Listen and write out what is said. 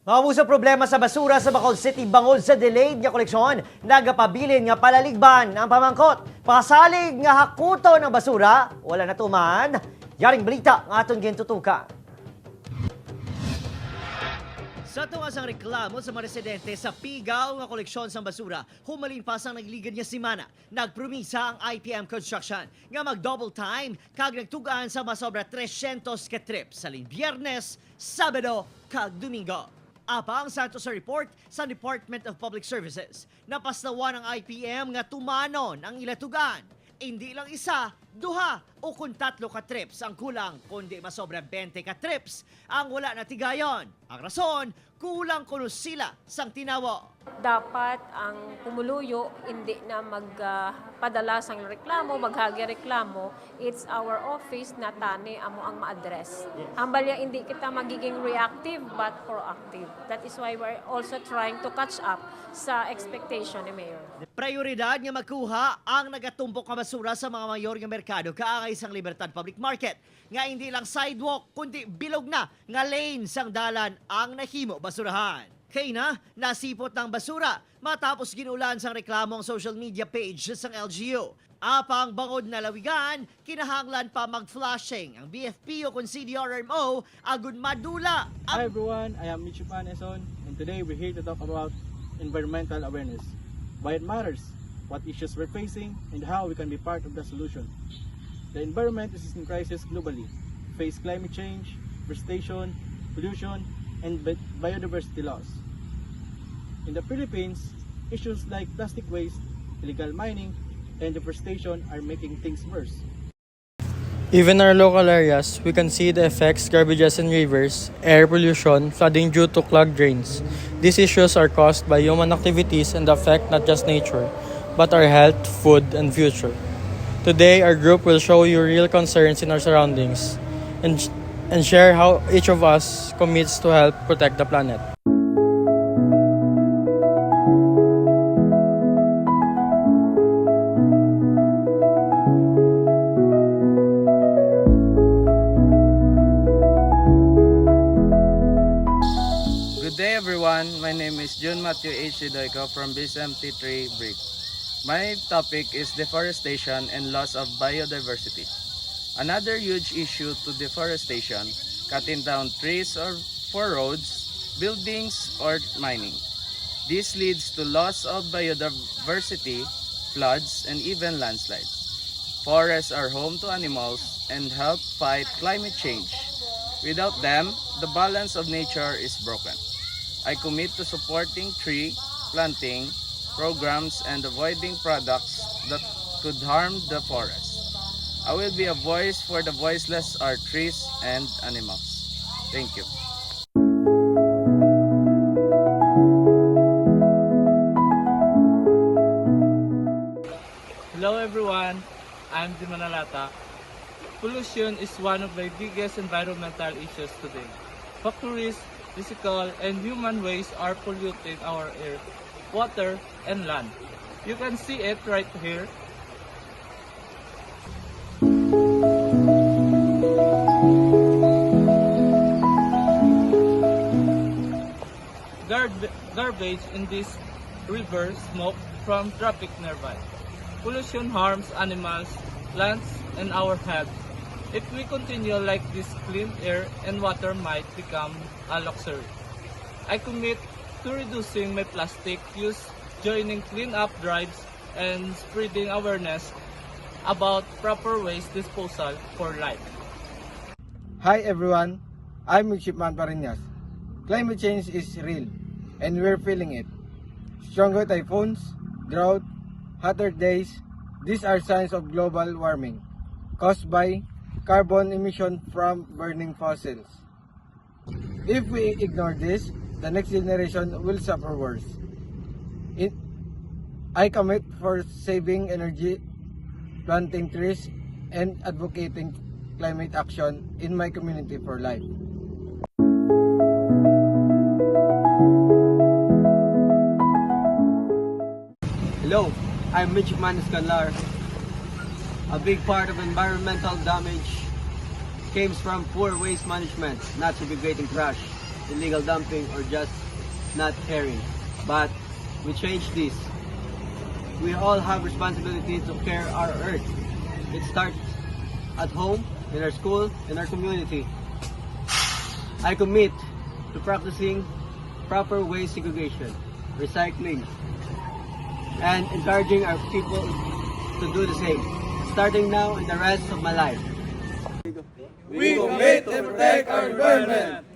Mamu sa problema sa basura sa Bacolod City bangod sa delayed nga koleksyon, nagapabilin nga palaligban ang pamangkot. Pasalig nga hakuto ng basura, wala na tuman. Yaring balita nga aton gintutukan. Sa tuwas ang reklamo sa mga residente sa pigaw nga koleksyon sa basura, humalin pa sang nagligad niya simana. Nagpromisa ang IPM Construction nga mag-double time kag nagtugaan sa masobra 300 ka trip sa Biyernes, Sabado kag Domingo. Apang santo sa report sa Department of Public Services, napaslawan ng IPM nga tumanon ang ilatugan. Hindi lang isa, duha o kung 3 ka trips ang kulang, kundi masobra 20 ka trips ang wala na tigayon. Ang rason, kulang kuno sila sang tinawo. Dapat ang pumuluyo hindi na magpadala sang reklamo, maghagi reklamo. It's our office na tani amo ang ma-address. Hambalya hindi kita magiging reactive but proactive. That is why we're also trying to catch up sa expectation ni Mayor. Prioridad nga magkuha ang nagatumpok nga basura sa mga mayor nga merkado kaangay sang Libertad Public Market. Nga hindi lang sidewalk kundi bilog na nga lane sang dalan ang nahimo basurahan. Kaya na, nasipot ng basura matapos ginulan sang reklamo ang social media page sang LGU. Apang bangod na lawigan, kinahanglan pa mag-flashing ang BFP o kung CDRMO agun madula. Hi everyone, I am Michi Paneson and today we're here to talk about environmental awareness. Why it matters, what issues we're facing, and how we can be part of the solution. The environment is in crisis globally. Face climate change, deforestation, pollution, and biodiversity loss. In the Philippines, issues like plastic waste, illegal mining, and deforestation are making things worse. Even in our local areas, we can see the effects garbages in rivers, air pollution, flooding due to clogged drains. These issues are caused by human activities and affect not just nature, but our health, food, and future. Today, our group will show you real concerns in our surroundings and share how each of us commits to help protect the planet. Good day everyone, my name is June Matthew H. Sidoyko from BSMT3 BRIC. My topic is deforestation and loss of biodiversity. Another huge issue to deforestation, cutting down trees or for roads, buildings, or mining. This leads to loss of biodiversity, floods, and even landslides. Forests are home to animals and help fight climate change. Without them, the balance of nature is broken. I commit to supporting tree planting programs and avoiding products that could harm the forest. I will be a voice for the voiceless, our trees and animals. Thank you. Hello everyone, I'm Jim Manalata. Pollution is one of the biggest environmental issues today. Factories, physical and human waste are polluting our air, water, and land. You can see it right here. Garbage in this river smoke from traffic nearby. Pollution harms animals, plants, and our health. If we continue like this, clean air and water might become a luxury. I commit to reducing my plastic use, joining clean-up drives, and spreading awareness about proper waste disposal for life. Hi everyone, I'm Midshipman Parinas. Climate change is real and we're feeling it. Stronger typhoons, drought, hotter days, these are signs of global warming caused by carbon emission from burning fossils. If we ignore this, the next generation will suffer worse. I commit for saving energy, planting trees, and advocating climate action in my community for life. Hello, I'm Mitch Manuscanlar. A big part of environmental damage comes from poor waste management, not segregating trash. illegal dumping, or just not caring. But we change this. We all have responsibility to care our earth. It starts at home, in our school, in our community. I commit to practicing proper waste segregation, recycling, and encouraging our people to do the same, starting now and the rest of my life. We commit to protect our environment.